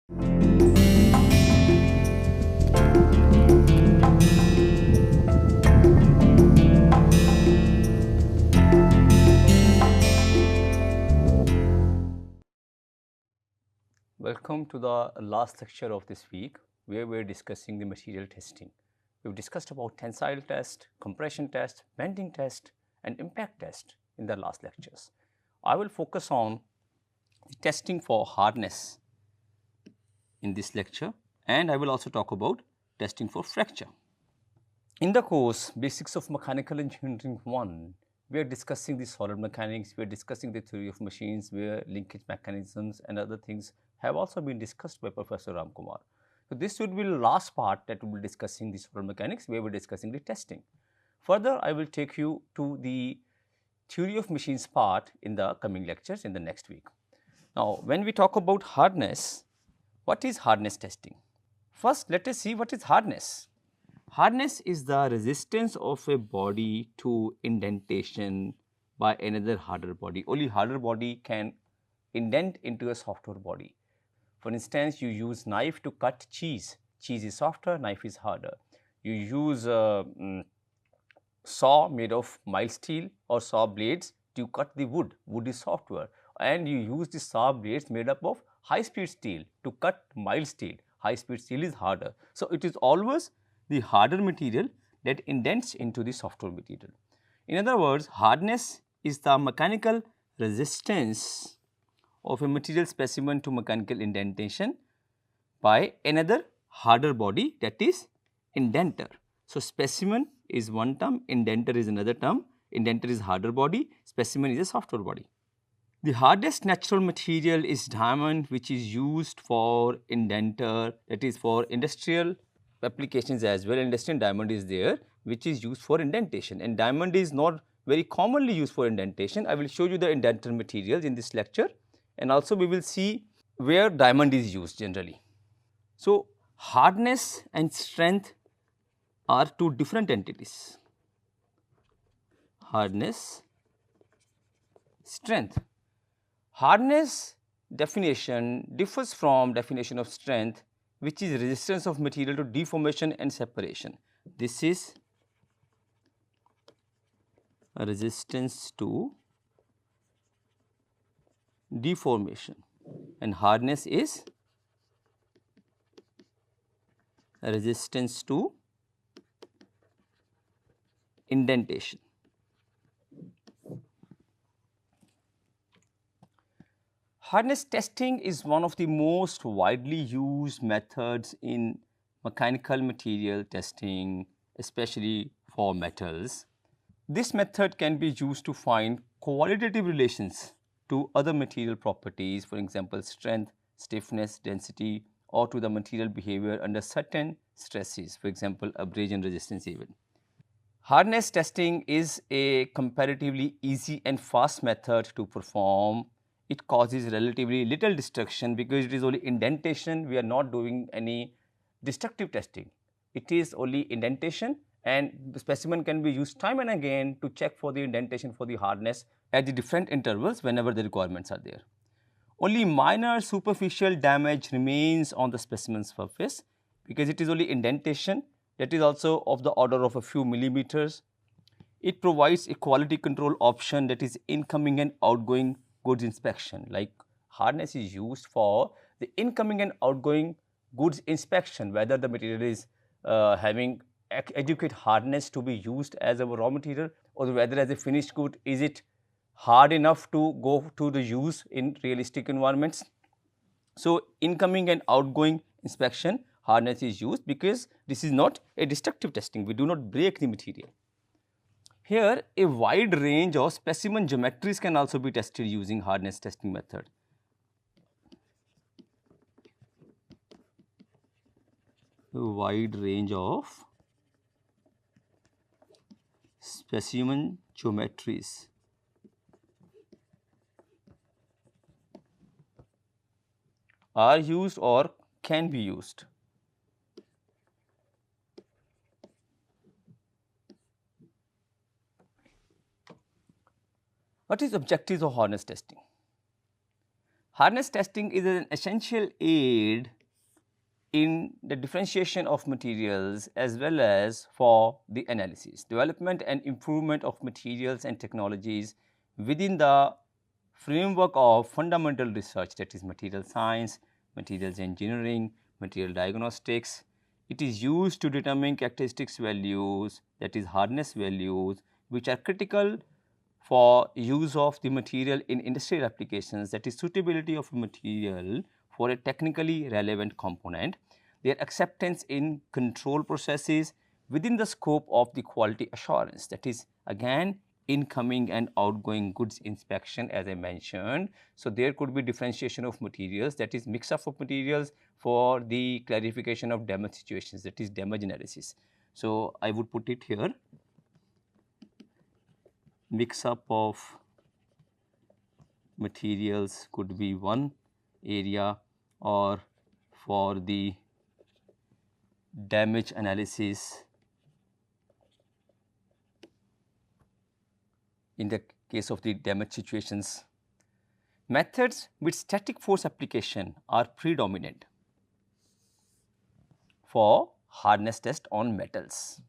Welcome to the last lecture of this week, where we are discussing the material testing. We've discussed about tensile test, compression test, bending test, and impact test in the last lectures. I will focus on the testing for hardness in this lecture, and I will also talk about testing for fracture. In the course Basics of Mechanical Engineering 1, we are discussing the solid mechanics, we are discussing the theory of machines, where linkage mechanisms and other things have also been discussed by Professor Ramkumar. So, this would be the last part that we will be discussing the solid mechanics, where we are discussing the testing. Further, I will take you to the theory of machines part in the coming lectures in the next week. Now, when we talk about hardness, what is hardness testing? First, let us see what is hardness. Hardness is the resistance of a body to indentation by another harder body. Only harder body can indent into a softer body. For instance, you use knife to cut cheese. Cheese is softer, knife is harder. You use saw made of mild steel or saw blades to cut the wood. Wood is softer. And you use the saw blades made up of high speed steel to cut mild steel. High speed steel is harder. So, it is always the harder material that indents into the softer material. In other words, hardness is the mechanical resistance of a material specimen to mechanical indentation by another harder body, that is indenter. So, specimen is one term, indenter is another term. Indenter is harder body, specimen is a softer body. The hardest natural material is diamond, which is used for indenter, that is for industrial applications as well. Industrial diamond is there, which is used for indentation, and diamond is not very commonly used for indentation. I will show you the indenter materials in this lecture, and also we will see where diamond is used generally. So, hardness and strength are two different entities. Hardness, strength. Hardness definition differs from definition of strength, which is resistance of material to deformation and separation. This is a resistance to deformation, and hardness is a resistance to indentation. Hardness testing is one of the most widely used methods in mechanical material testing, especially for metals. This method can be used to find qualitative relations to other material properties, for example, strength, stiffness, density, or to the material behavior under certain stresses, for example, abrasion resistance even. Hardness testing is a comparatively easy and fast method to perform. It causes relatively little destruction because it is only indentation. We are not doing any destructive testing. It is only indentation, and the specimen can be used time and again to check for the indentation for the hardness at the different intervals whenever the requirements are there. Only minor superficial damage remains on the specimen's surface because it is only indentation, that is also of the order of a few millimeters. It provides a quality control option, that is incoming and outgoing goods inspection. Like hardness is used for the incoming and outgoing goods inspection, whether the material is having adequate hardness to be used as a raw material, or whether as a finished good, is it hard enough to go to the use in realistic environments. So, incoming and outgoing inspection, hardness is used because this is not a destructive testing. We do not break the material. Here, a wide range of specimen geometries can also be tested using hardness testing method. A wide range of specimen geometries are used or can be used. What is objectives of hardness testing? Hardness testing is an essential aid in the differentiation of materials as well as for the analysis, development and improvement of materials and technologies within the framework of fundamental research, that is material science, materials engineering, material diagnostics. It is used to determine characteristics values, that is hardness values, which are critical for use of the material in industrial applications, that is suitability of a material for a technically relevant component, their acceptance in control processes within the scope of the quality assurance, that is again incoming and outgoing goods inspection as I mentioned. So, there could be differentiation of materials, that is mix up of materials for the clarification of damage situations, that is damage analysis. So, I would put it here, mix up of materials could be one area, or for the damage analysis in the case of the damage situations. Methods with static force application are predominant for hardness test on metals.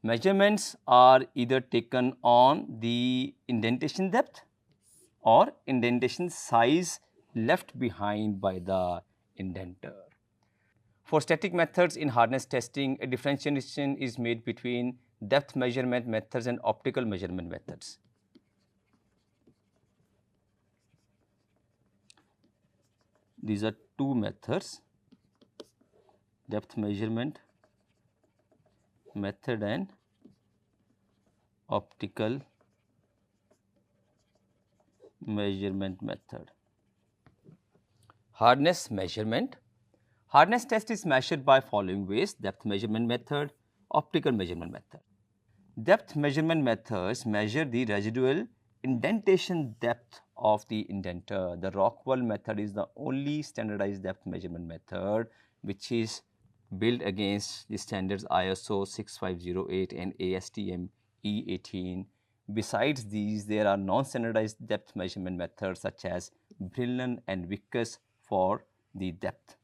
Measurements are either taken on the indentation depth or indentation size left behind by the indenter. For static methods in hardness testing, a differentiation is made between depth measurement methods and optical measurement methods. These are two methods, depth measurement method and optical measurement method. Hardness measurement. Hardness test is measured by following ways: depth measurement method, optical measurement method. Depth measurement methods measure the residual indentation depth of the indenter. The Rockwell method is the only standardized depth measurement method which is built against the standards ISO 6508 and ASTM E18. Besides these, there are non-standardized depth measurement methods such as Brinell and Vickers for the depth.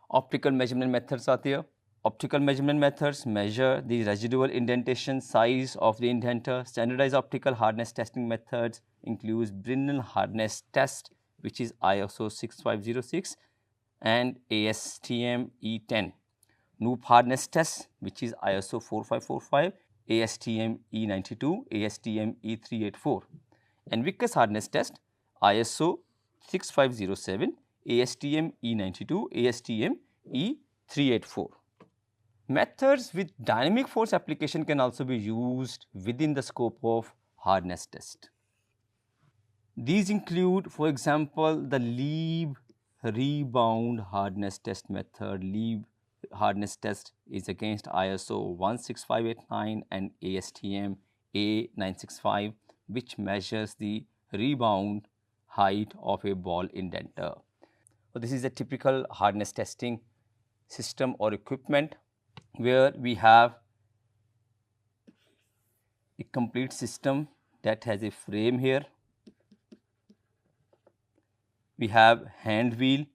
Optical measurement methods are there. Optical measurement methods measure the residual indentation size of the indenter. Standardized optical hardness testing methods includes Brinell hardness test, which is ISO 6506 and ASTM E10. Noob hardness test, which is ISO 4545, ASTM E92, ASTM E384. And Vickers hardness test, ISO 6507, ASTM E92, ASTM E384. Methods with dynamic force application can also be used within the scope of hardness test. These include, for example, the Lieb rebound hardness test method. Lieb hardness test is against ISO 16589 and ASTM A965, which measures the rebound height of a ball indenter. So, this is a typical hardness testing system or equipment where we have a complete system that has a frame here. We have hand wheel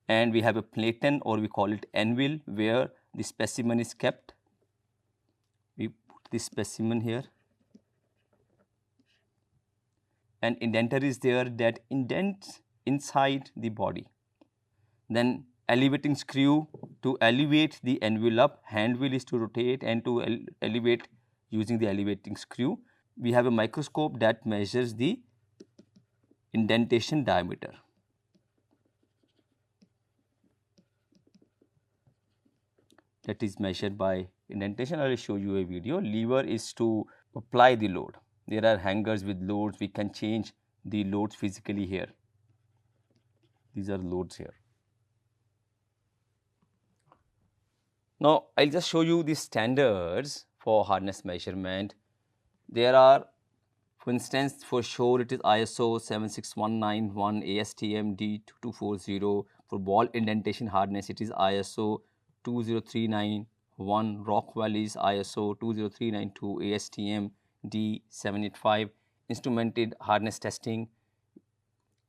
and we have a platen, or we call it anvil, where the specimen is kept. We put the specimen here. An indenter is there that indents inside the body. Then elevating screw to elevate the anvil up, hand wheel is to rotate and to elevate using the elevating screw. We have a microscope that measures the indentation diameter. That is measured by indentation. I will show you a video. Lever is to apply the load. There are hangers with loads. We can change the loads physically here. These are loads here. Now, I will just show you the standards for hardness measurement. There are, for instance, for sure it is ISO 76191, ASTM D2240. For ball indentation hardness, it is ISO 20391. Rockwell is ISO 20392, ASTM D785. Instrumented hardness testing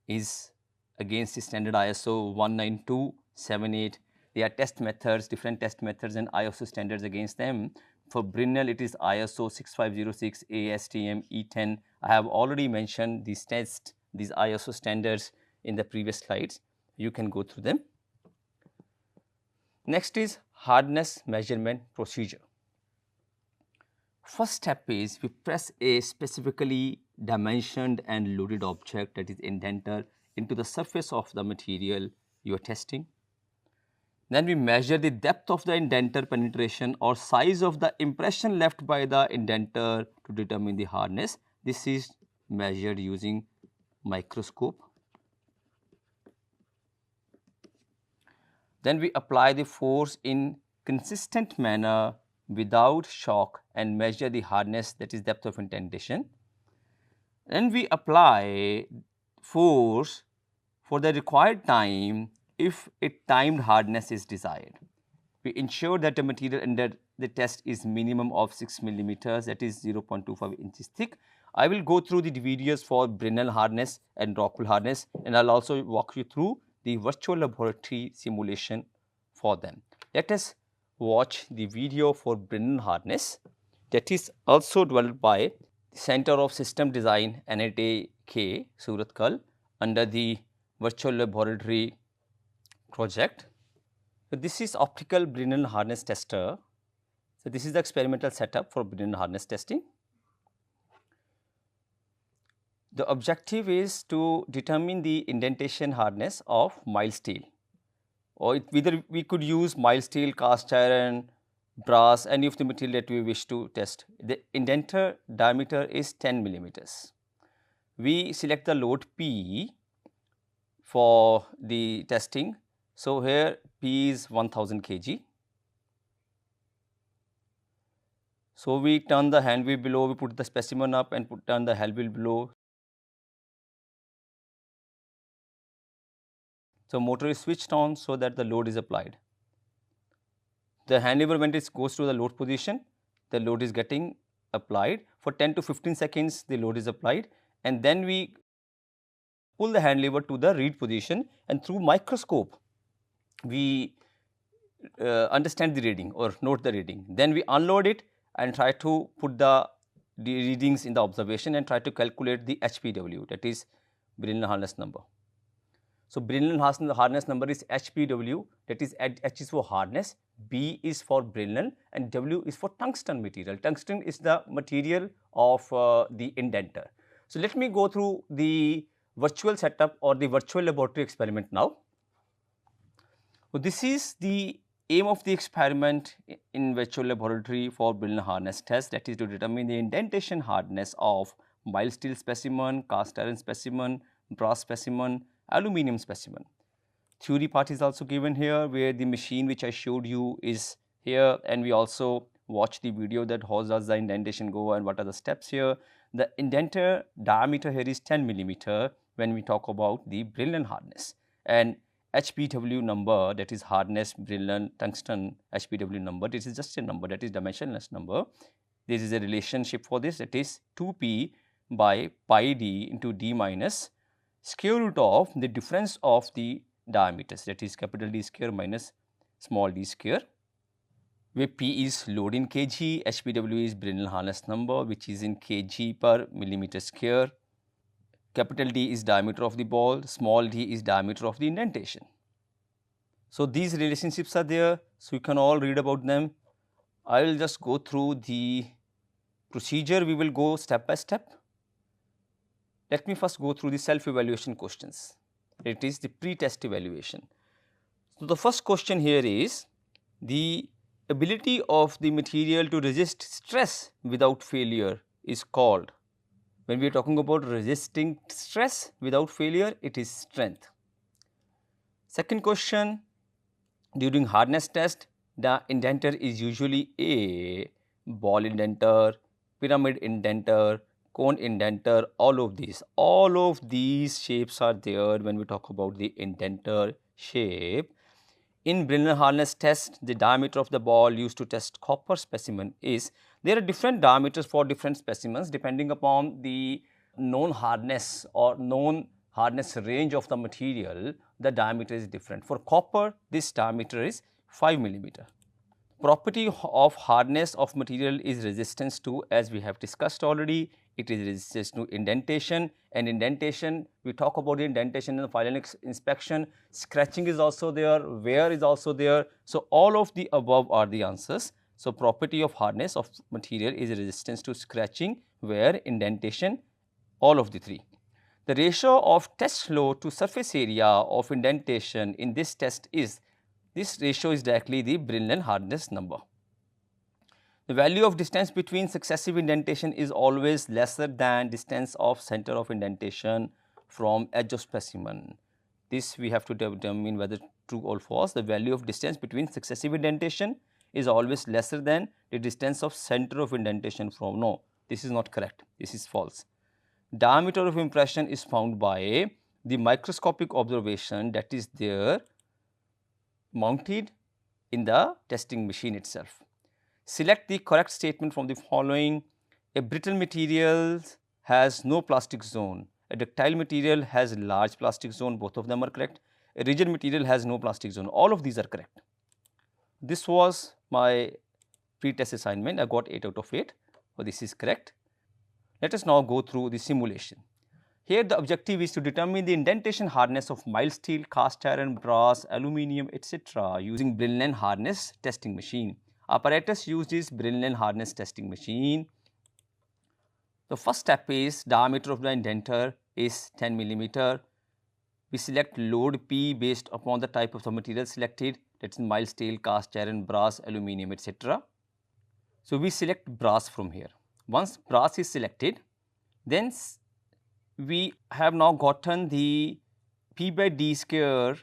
is against the standard ISO 19278. There are test methods, different test methods and ISO standards against them. For Brinell, it is ISO 6506 ASTM E10. I have already mentioned these tests, these ISO standards in the previous slides. You can go through them. Next is hardness measurement procedure. First step is we press a specifically dimensioned and loaded object, that is indenter, into the surface of the material you are testing. Then we measure the depth of the indenter penetration or size of the impression left by the indenter to determine the hardness. This is measured using microscope. Then we apply the force in consistent manner without shock and measure the hardness, that is depth of indentation. Then we apply force for the required time if a timed hardness is desired. We ensure that the material under the test is minimum of 6 millimeters, that is 0.25 inches thick. I will go through the videos for Brinell hardness and Rockwell hardness, and I'll also walk you through the virtual laboratory simulation for them. Let us watch the video for Brinell hardness that is also developed by the Center of System Design, NIT, Surathkal, under the virtual laboratory project. So this is optical Brinell hardness tester. So this is the experimental setup for Brinell hardness testing. The objective is to determine the indentation hardness of mild steel, or whether we could use mild steel, cast iron, brass, any of the material that we wish to test. The indenter diameter is 10 millimeters. We select the load P for the testing. So here P is 1000 kg. So we turn the hand wheel below, we put the specimen up and turn the hand wheel below. So motor is switched on so that the load is applied. The hand lever, when it goes to the load position, the load is getting applied. For 10 to 15 seconds, the load is applied, and then we pull the hand lever to the read position, and through microscope, we understand the reading or note the reading. Then we unload it and try to put the readings in the observation and try to calculate the HPW, that is Brinell hardness number. So Brinell hardness number is HPW, that is H is for hardness, B is for Brinell, and W is for tungsten material. Tungsten is the material of the indenter. So let me go through the virtual setup or the virtual laboratory experiment now. So this is the aim of the experiment in virtual laboratory for Brinell hardness test, that is to determine the indentation hardness of mild steel specimen, cast iron specimen, brass specimen, aluminum specimen. Theory part is also given here, where the machine which I showed you is here, and we also watch the video that how does the indentation go and what are the steps here. The indenter diameter here is 10 millimeter when we talk about the Brinell hardness, and HPW number, that is hardness Brinell tungsten HPW number, this is just a number, that is dimensionless number. This is a relationship for this, that is 2p by pi d into d minus square root of the difference of the diameters, that is capital D square minus small d square, where P is load in kg, HPW is Brinell hardness number, which is in kg per millimeter square. Capital D is diameter of the ball, small d is diameter of the indentation. So these relationships are there, so you can all read about them. I will just go through the procedure, we will go step by step. Let me first go through the self-evaluation questions. It is the pre-test evaluation. So the first question here is the ability of the material to resist stress without failure is called. When we are talking about resisting stress without failure, it is strength. Second question, during hardness test, the indenter is usually a ball indenter, pyramid indenter, cone indenter, all of these shapes are there when we talk about the indenter shape. In Brinell hardness test, the diameter of the ball used to test copper specimen is, there are different diameters for different specimens depending upon the known hardness or known hardness range of the material, the diameter is different. For copper, this diameter is 5 millimeter. Property of hardness of material is resistance to, as we have discussed already, it is resistance to indentation, and indentation, we talk about the indentation in the final inspection, scratching is also there, wear is also there. So, all of the above are the answers. So, property of hardness of material is resistance to scratching, wear, indentation, all of the three. The ratio of test load to surface area of indentation in this test is, this ratio is directly the Brinell hardness number. The value of distance between successive indentation is always lesser than distance of center of indentation from edge of specimen. This we have to determine whether true or false. The value of distance between successive indentation is always lesser than the distance of center of indentation from, no, this is not correct, this is false. Diameter of impression is found by the microscopic observation that is there mounted in the testing machine itself. Select the correct statement from the following. A brittle material has no plastic zone. A ductile material has large plastic zone. Both of them are correct. A rigid material has no plastic zone. All of these are correct. This was my pre-test assignment. I got 8 out of 8. So, this is correct. Let us now go through the simulation. Here the objective is to determine the indentation hardness of mild steel, cast iron, brass, aluminium, etc. using Brinell hardness testing machine. Apparatus used is Brinell hardness testing machine. The first step is diameter of the indenter is 10 millimeter. We select load P based upon the type of the material selected, that is mild steel, cast iron, brass, aluminium, etc. So, we select brass from here. Once brass is selected, then we have now gotten the P by D square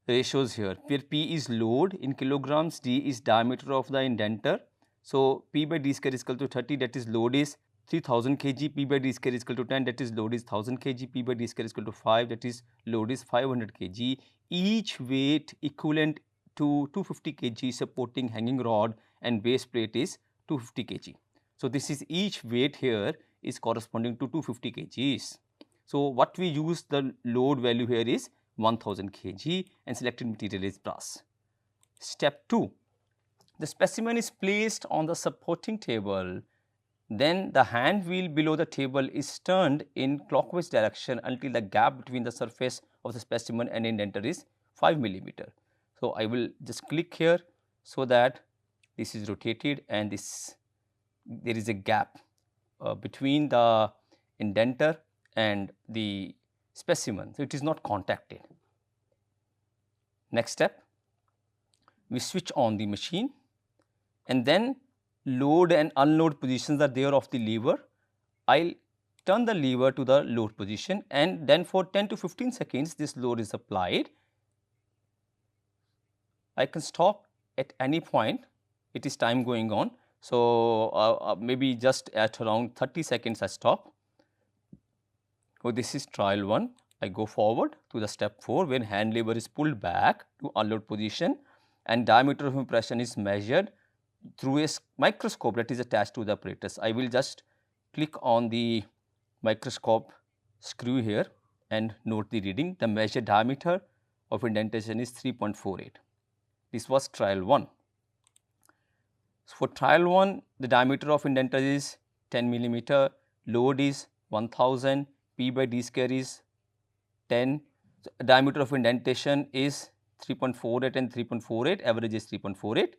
ratios here, where P is load in kilograms, D is diameter of the indenter. So, P by D square is equal to 30, that is load is 3000 kg, P by D square is equal to 10, that is load is 1000 kg, P by D square is equal to 5, that is load is 500 kg. Each weight equivalent to 250 kg supporting hanging rod and base plate is 250 kg. So, this is each weight here is corresponding to 250 kgs. So, what we use the load value here is 1000 kg and selected material is brass. Step 2, the specimen is placed on the supporting table, then the hand wheel below the table is turned in clockwise direction until the gap between the surface of the specimen and indenter is 5 millimeter. So, I will just click here so that this is rotated and this, there is a gap between the indenter and the specimen. So, it is not contacted. Next step, we switch on the machine and then load and unload positions are there of the lever. I will turn the lever to the load position and then for 10 to 15 seconds this load is applied. I can stop at any point, it is time going on. So, maybe just at around 30 seconds I stop. So, this is trial 1. I go forward to the step 4 when hand lever is pulled back to unload position and diameter of impression is measured through a microscope that is attached to the apparatus. I will just click on the microscope screw here and note the reading. The measured diameter of indentation is 3.48. This was trial 1. So, for trial 1, the diameter of indenter is 10 millimeter, load is 1000, P by D square is 10, so, diameter of indentation is 3.48 and 3.48, average is 3.48.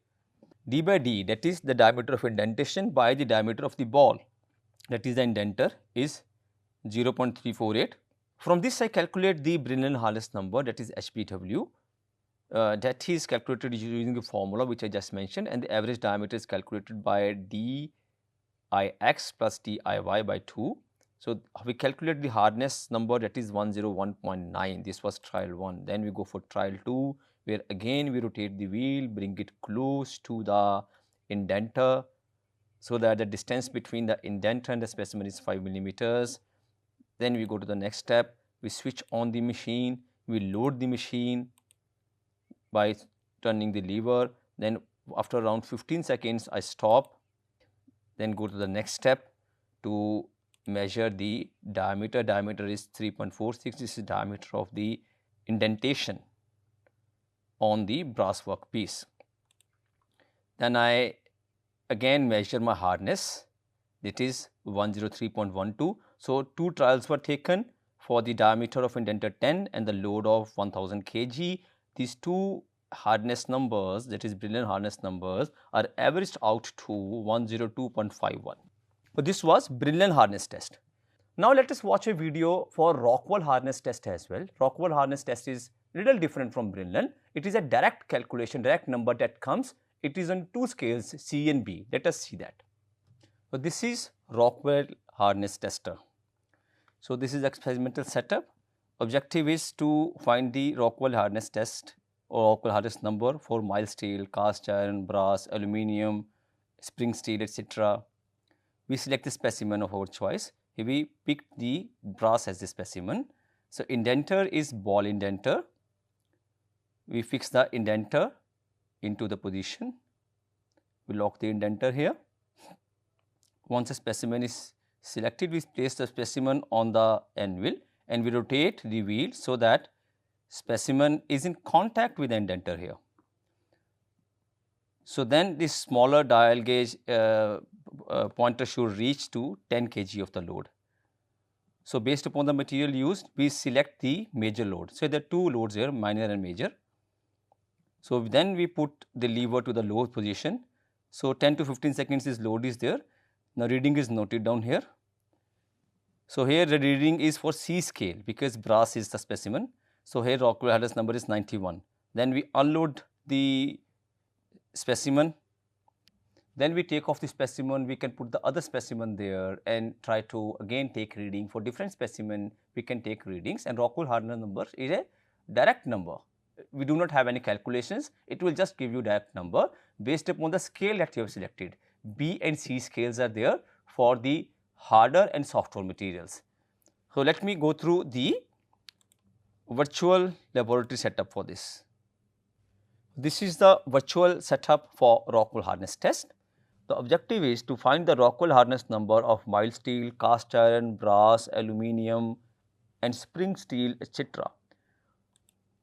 D by D, that is the diameter of indentation by the diameter of the ball, that is the indenter, is 0.348. From this I calculate the Brinell hardness number, that is HPW. That is calculated using the formula which I just mentioned, and the average diameter is calculated by dIx plus diy by 2. So, we calculate the hardness number, that is 101.9. This was trial 1. Then we go for trial 2, where again we rotate the wheel, bring it close to the indenter so that the distance between the indenter and the specimen is 5 millimeters. Then we go to the next step, we switch on the machine, we load the machine by turning the lever, then after around 15 seconds I stop, then go to the next step to measure the diameter. Diameter is 3.46. This is diameter of the indentation on the brass workpiece. Then I again measure my hardness. It is 103.12. So, two trials were taken for the diameter of indenter 10 and the load of 1000 kg. These two hardness numbers, that is Brinell hardness numbers, are averaged out to 102.51. So, this was Brinell hardness test. Now, let us watch a video for Rockwell hardness test as well. Rockwell hardness test is little different from Brinell. It is a direct calculation, direct number that comes. It is on two scales, C and B. Let us see that. So, this is Rockwell hardness tester. So, this is experimental setup. Objective is to find the Rockwell hardness test or Rockwell hardness number for mild steel, cast iron, brass, aluminium, spring steel, etc. We select the specimen of our choice. Here we pick the brass as the specimen. So, indenter is ball indenter. We fix the indenter into the position. We lock the indenter here. Once a specimen is selected, we place the specimen on the anvil and we rotate the wheel so that specimen is in contact with the indenter here. So, then this smaller dial gauge pointer should reach to 10 kg of the load. So, based upon the material used, we select the major load. So, there are two loads here, minor and major. So, then we put the lever to the low position. So, 10 to 15 seconds this load is there. Now, reading is noted down here. So, here the reading is for C scale because brass is the specimen. So, here Rockwell hardness number is 91. Then we unload the specimen. Then we take off the specimen, we can put the other specimen there and try to again take reading. For different specimen, we can take readings, and Rockwell hardness number is a direct number. We do not have any calculations, it will just give you direct number based upon the scale that you have selected. B and C scales are there for the harder and softer materials. So, let me go through the virtual laboratory setup for this. This is the virtual setup for Rockwell hardness test. The objective is to find the Rockwell hardness number of mild steel, cast iron, brass, aluminium and spring steel, etc.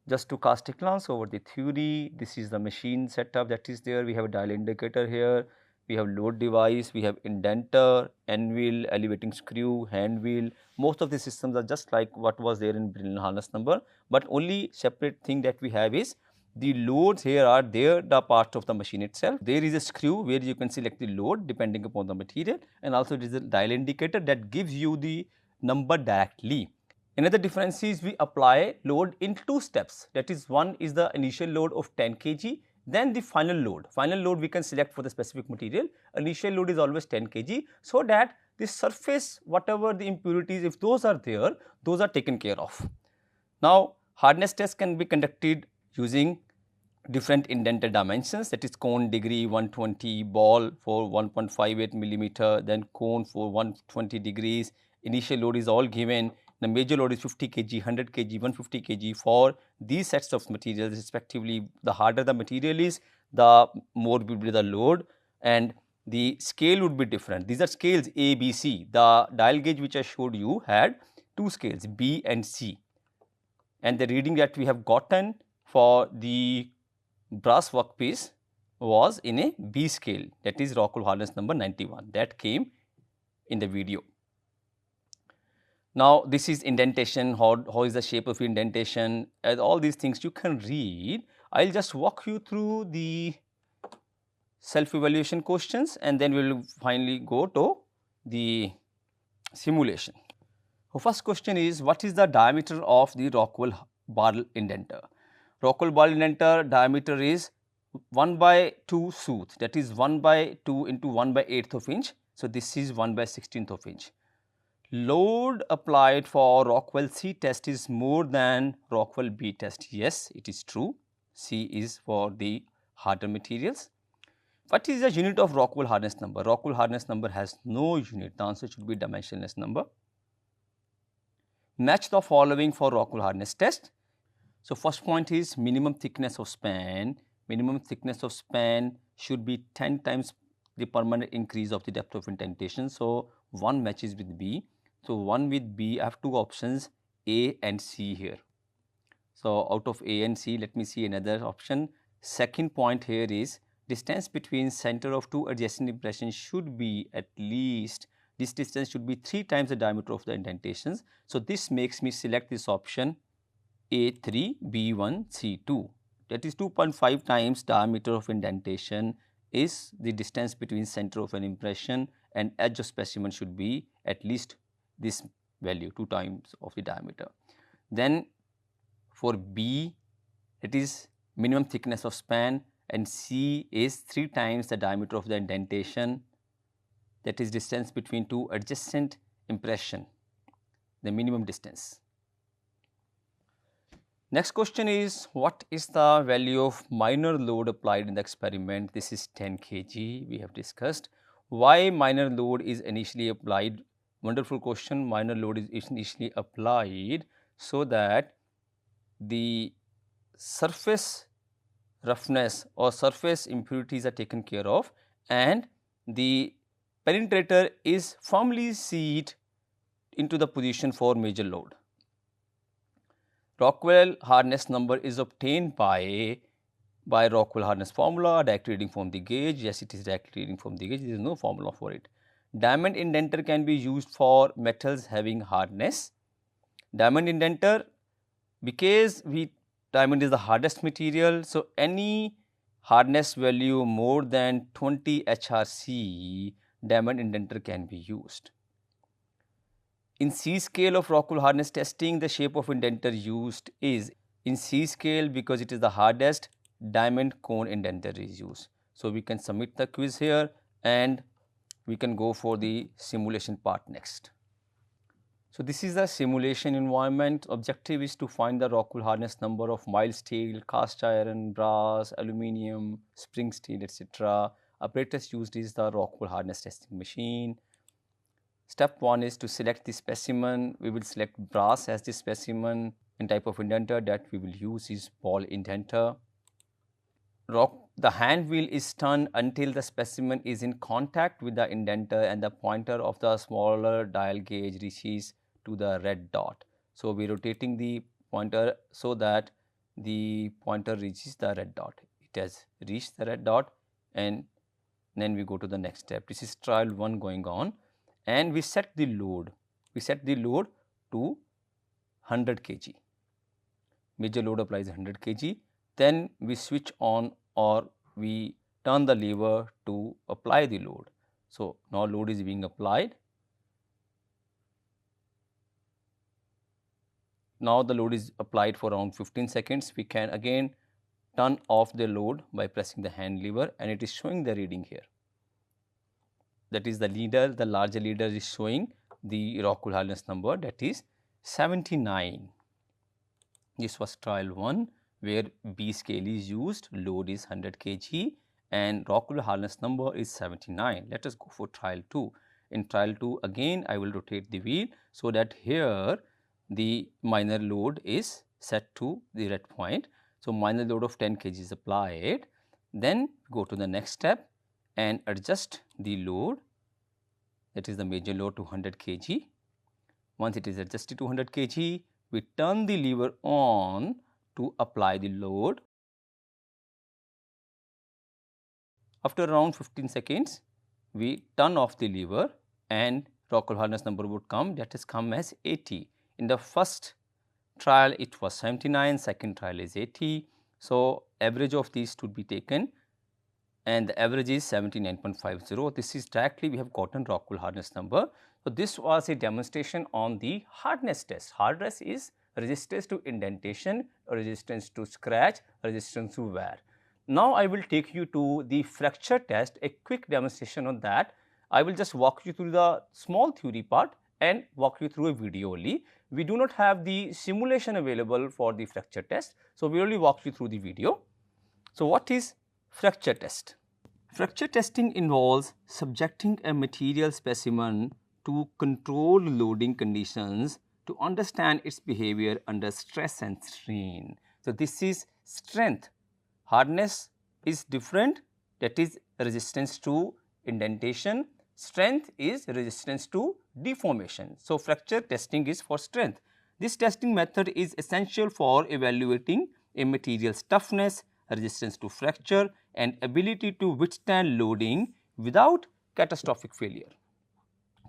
Just to cast a glance over the theory, this is the machine setup that is there. We have a dial indicator here, we have load device, we have indenter, anvil, elevating screw, hand wheel. Most of the systems are just like what was there in Brinell hardness number, but only separate thing that we have is the loads here are there, the part of the machine itself. There is a screw where you can select the load depending upon the material, and also it is a dial indicator that gives you the number directly. Another difference is we apply load in two steps, that is, one is the initial load of 10 kg, then the final load. Final load we can select for the specific material. Initial load is always 10 kg, so that the surface, whatever the impurities, if those are there, those are taken care of. Now, hardness test can be conducted using different indenter dimensions, that is cone degree 120, ball for 1.58 millimeter, then cone for 120 degrees. Initial load is all given. The major load is 50 kg, 100 kg, 150 kg for these sets of materials respectively. The harder the material is, the more will be the load, and the scale would be different. These are scales A, B, C. The dial gauge which I showed you had two scales, B and C, and the reading that we have gotten for the brass workpiece was in a B scale, that is Rockwell hardness number 91, that came in the video. Now, this is indentation, how is the shape of indentation, and all these things you can read. I will just walk you through the self-evaluation questions and then we will finally go to the simulation. So, first question is, what is the diameter of the Rockwell barrel indenter? Rockwell barrel indenter diameter is 1/2 sooth, that is 1/2 into 1/8 of inch. So, this is 1/16 of inch. Load applied for Rockwell C test is more than Rockwell B test. Yes, it is true. C is for the harder materials. What is the unit of Rockwell hardness number? Rockwell hardness number has no unit. The answer should be dimensionless number. Match the following for Rockwell hardness test. So, first point is minimum thickness of span. Minimum thickness of span should be 10 times the permanent increase of the depth of indentation. So, 1 matches with B. So 1 with B, I have two options, A and C here. So out of A and C, let me see another option. Second point here is distance between center of two adjacent impressions should be at least, this distance should be 3 times the diameter of the indentations. So this makes me select this option A3, B1, C2. That is 2.5 times diameter of indentation is the distance between center of an impression and edge of specimen should be at least this value, 2 times of the diameter. Then for B, it is minimum thickness of span, and C is 3 times the diameter of the indentation, that is distance between two adjacent impression, the minimum distance. Next question is, what is the value of minor load applied in the experiment? This is 10 kg we have discussed. Why minor load is initially applied? Wonderful question. Minor load is initially applied so that the surface roughness or surface impurities are taken care of and the penetrator is firmly seated into the position for major load. Rockwell hardness number is obtained by Rockwell hardness formula, direct reading from the gauge. Yes, it is direct reading from the gauge. There is no formula for it. Diamond indenter can be used for metals having hardness. Diamond indenter, because diamond is the hardest material, so any hardness value more than 20 HRC, diamond indenter can be used. In C scale of Rockwell hardness testing, the shape of indenter used is in C scale, because it is the hardest, diamond cone indenter is used. So we can submit the quiz here and we can go for the simulation part next. So this is the simulation environment. Objective is to find the Rockwell hardness number of mild steel, cast iron, brass, aluminium, spring steel, etc. Apparatus used is the Rockwell hardness testing machine. Step 1 is to select the specimen. We will select brass as the specimen, and type of indenter that we will use is ball indenter. The hand wheel is turned until the specimen is in contact with the indenter and the pointer of the smaller dial gauge reaches to the red dot. So we are rotating the pointer so that the pointer reaches the red dot. It has reached the red dot, and then we go to the next step. This is trial 1 going on, and we set the load. We set the load to 100 kg. Major load applies 100 kg. Then we switch on or we turn the lever to apply the load. So now load is being applied. Now the load is applied for around 15 seconds. We can again turn off the load by pressing the hand lever, and it is showing the reading here. That is the leader, the larger leader is showing the Rockwell hardness number, that is 79. This was trial 1 where B scale is used, load is 100 kg and Rockwell hardness number is 79. Let us go for trial 2. In trial 2 again I will rotate the wheel so that here the minor load is set to the red point. So minor load of 10 kg is applied. Then go to the next step and adjust the load, that is the major load, to 100 kg. Once it is adjusted to 100 kg, we turn the lever on to apply the load. After around 15 seconds, we turn off the lever and Rockwell hardness number would come, that has come as 80. In the first trial it was 79, second trial is 80. So average of these to be taken and the average is 79.50. This is directly we have gotten Rockwell hardness number. So this was a demonstration on the hardness test. Hardness is resistance to indentation, resistance to scratch, resistance to wear. Now I will take you to the fracture test, a quick demonstration on that. I will just walk you through the small theory part and walk you through a video only. We do not have the simulation available for the fracture test, so we only walk you through the video. So what is fracture test? Fracture testing involves subjecting a material specimen to controlled loading conditions to understand its behavior under stress and strain. So this is strength. Hardness is different, that is resistance to indentation. Strength is resistance to deformation. So, fracture testing is for strength. This testing method is essential for evaluating a material's toughness, resistance to fracture and ability to withstand loading without catastrophic failure.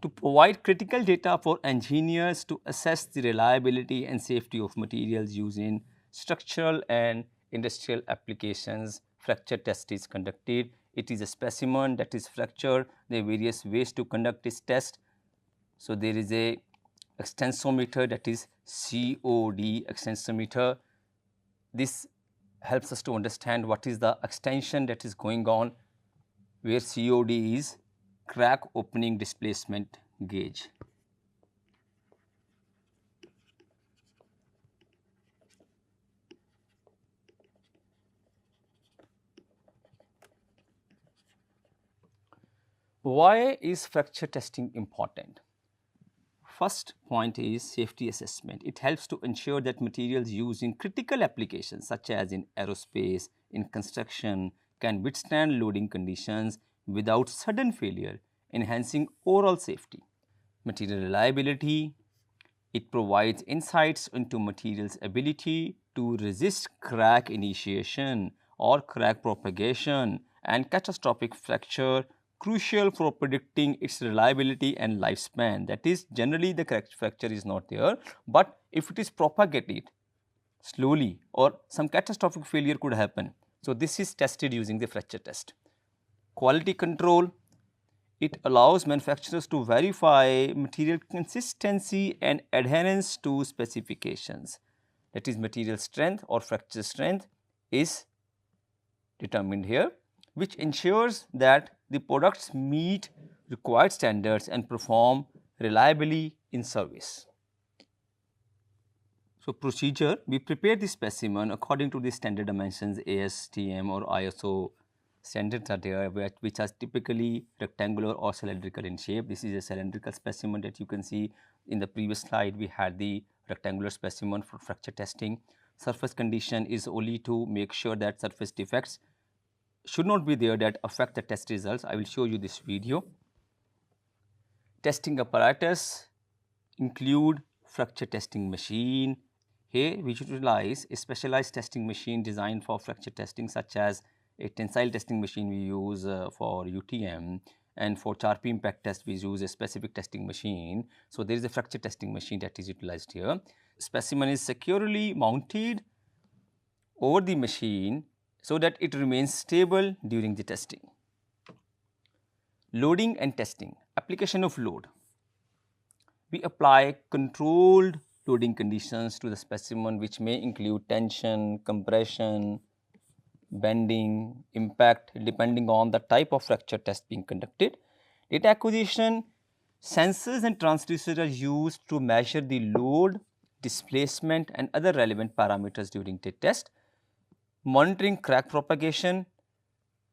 To provide critical data for engineers to assess the reliability and safety of materials used in structural and industrial applications, fracture test is conducted. It is a specimen that is fractured. There are various ways to conduct this test. So, there is a extensometer, that is COD extensometer. This helps us to understand what is the extension that is going on, where COD is crack opening displacement gauge. Why is fracture testing important? First point is safety assessment. It helps to ensure that materials used in critical applications such as in aerospace, in construction can withstand loading conditions without sudden failure, enhancing overall safety. Material reliability. It provides insights into material's ability to resist crack initiation or crack propagation and catastrophic fracture, crucial for predicting its reliability and lifespan. That is, generally the crack fracture is not there, but if it is propagated slowly or some catastrophic failure could happen. So, this is tested using the fracture test. Quality control. It allows manufacturers to verify material consistency and adherence to specifications. That is, material strength or fracture strength is determined here, which ensures that the products meet required standards and perform reliably in service. So, procedure: we prepare the specimen according to the standard dimensions ASTM or ISO standards are there, which are typically rectangular or cylindrical in shape. This is a cylindrical specimen that you can see. In the previous slide, we had the rectangular specimen for fracture testing. Surface condition is only to make sure that surface defects should not be there that affect the test results. I will show you this video. Testing apparatus include fracture testing machine. Here we utilize a specialized testing machine designed for fracture testing, such as a tensile testing machine we use for UTM, and for sharp impact test we use a specific testing machine. So, there is a fracture testing machine that is utilized here. Specimen is securely mounted over the machine so that it remains stable during the testing. Loading and testing. Application of load. We apply controlled loading conditions to the specimen, which may include tension, compression, bending, impact, depending on the type of fracture test being conducted. Data acquisition. Sensors and transducers are used to measure the load, displacement and other relevant parameters during the test. Monitoring crack propagation.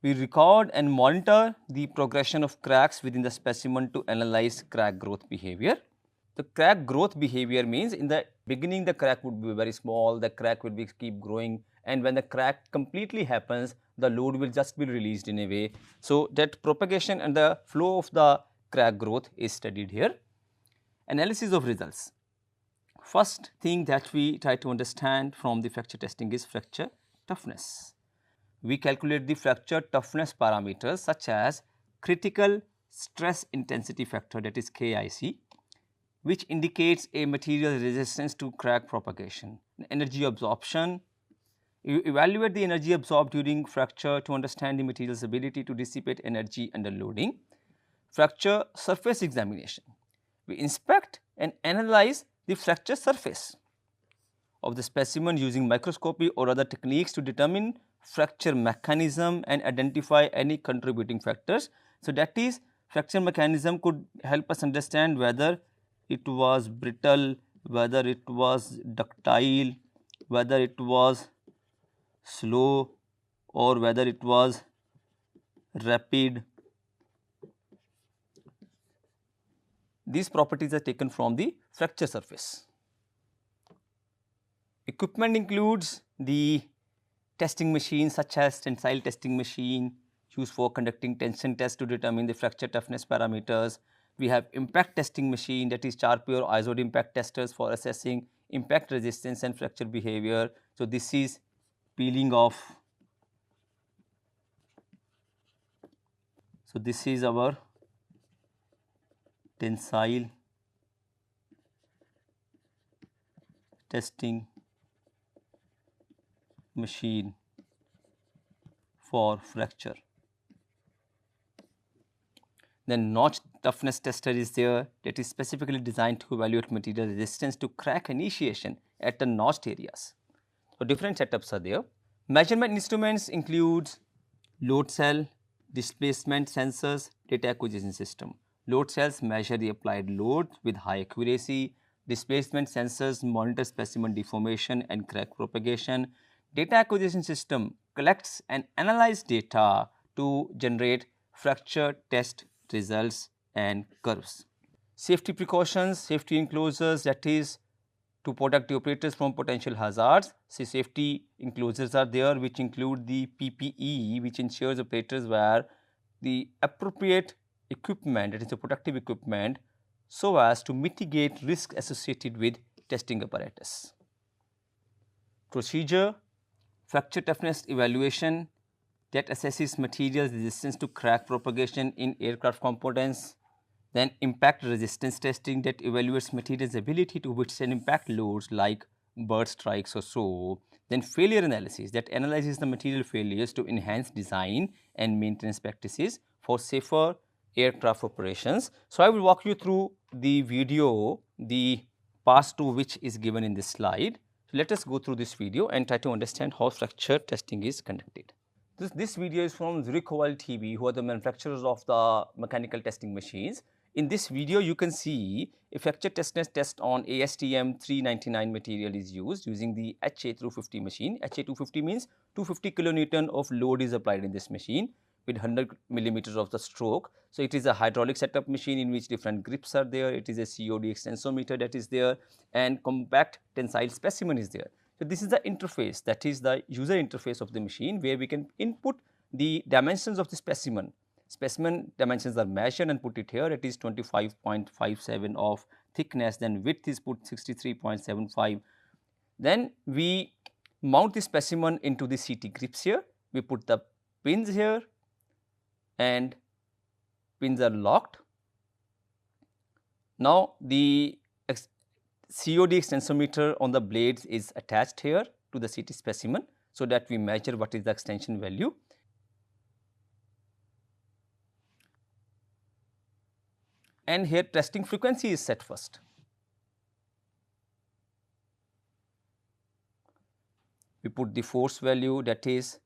We record and monitor the progression of cracks within the specimen to analyze crack growth behavior. The crack growth behavior means in the beginning the crack would be very small, the crack will be keep growing, and when the crack completely happens, the load will just be released in a way. So, that propagation and the flow of the crack growth is studied here. Analysis of results. First thing that we try to understand from the fracture testing is fracture toughness. We calculate the fracture toughness parameters such as critical stress intensity factor, that is KIC, which indicates a material resistance to crack propagation. Energy absorption. You evaluate the energy absorbed during fracture to understand the material's ability to dissipate energy under loading. Fracture surface examination. We inspect and analyze the fracture surface of the specimen using microscopy or other techniques to determine fracture mechanism and identify any contributing factors. So, that is, fracture mechanism could help us understand whether it was brittle, whether it was ductile, whether it was slow or whether it was rapid. These properties are taken from the fracture surface. Equipment includes the testing machines such as tensile testing machine, used for conducting tension tests to determine the fracture toughness parameters. We have impact testing machine, that is Charpy or ISO impact testers for assessing impact resistance and fracture behavior. So this is peeling off. So this is our tensile testing machine for fracture. Then notch toughness tester is there, that is specifically designed to evaluate material resistance to crack initiation at the notched areas. So different setups are there. Measurement instruments includes load cell, displacement sensors, data acquisition system. Load cells measure the applied load with high accuracy. Displacement sensors monitor specimen deformation and crack propagation. Data acquisition system collects and analyzes data to generate fracture test results and curves. Safety precautions, safety enclosures, that is to protect the operators from potential hazards. Safety enclosures are there which include the PPE, which ensures operators wear the appropriate equipment, that is the protective equipment, so as to mitigate risk associated with testing apparatus. Procedure: fracture toughness evaluation that assesses material resistance to crack propagation in aircraft components. Then impact resistance testing that evaluates material's ability to withstand impact loads like bird strikes or so. Then failure analysis that analyzes the material failures to enhance design and maintenance practices for safer aircraft operations. So I will walk you through the video, the pass to which is given in this slide. So let us go through this video and try to understand how fracture testing is conducted. This video is from Rockwell TV, who are the manufacturers of the mechanical testing machines. In this video, you can see a fracture toughness test on ASTM 399 material is used using the HA250 machine. HA250 means 250 kilonewton of load is applied in this machine with 100 millimeters of the stroke. So it is a hydraulic setup machine in which different grips are there. It is a COD extensometer that is there, and compact tensile specimen is there. So this is the interface, that is the user interface of the machine, where we can input the dimensions of the specimen. Specimen dimensions are measured and put it here. It is 25.57 of thickness, then width is put 63.75. Then we mount the specimen into the CT grips here. We put the pins here and pins are locked. Now the COD extensometer on the blades is attached here to the CT specimen, so that we measure what is the extension value. And here testing frequency is set first. We put the force value, that is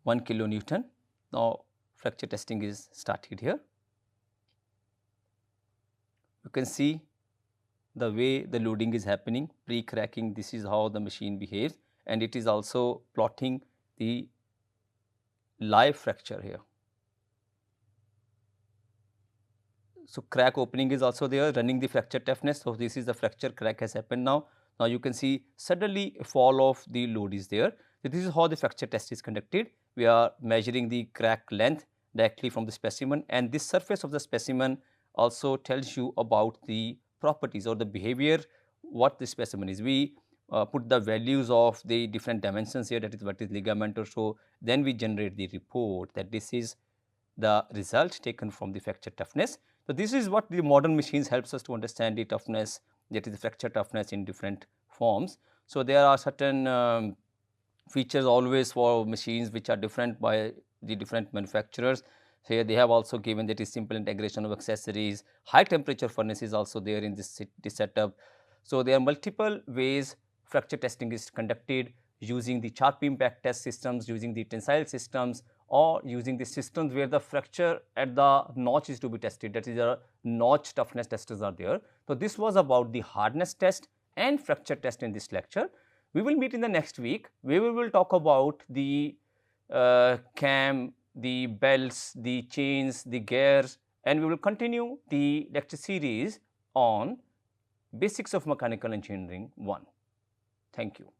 1 kilonewton. Now fracture testing is started here. You can see the way the loading is happening, pre-cracking, this is how the machine behaves, and it is also plotting the live fracture here. So crack opening is also there, running the fracture toughness. So this is the fracture, crack has happened now. Now you can see suddenly a fall of the load is there. So this is how the fracture test is conducted. We are measuring the crack length directly from the specimen, and this surface of the specimen also tells you about the properties or the behavior, what the specimen is. We put the values of the different dimensions here, that is what is ligament or so. Then we generate the report that this is the result taken from the fracture toughness. So this is what the modern machines helps us to understand the toughness, that is the fracture toughness in different forms. So there are certain features always for machines which are different by the different manufacturers. Here they have also given that is simple integration of accessories. High temperature furnace is also there in this setup. So there are multiple ways fracture testing is conducted, using the Charpy impact test systems, using the tensile systems, or using the systems where the fracture at the notch is to be tested, that is the notch toughness testers are there. So this was about the hardness test and fracture test in this lecture. We will meet in the next week where we will talk about the cam, the belts, the chains, the gears, and we will continue the lecture series on Basics of Mechanical Engineering 1. Thank you.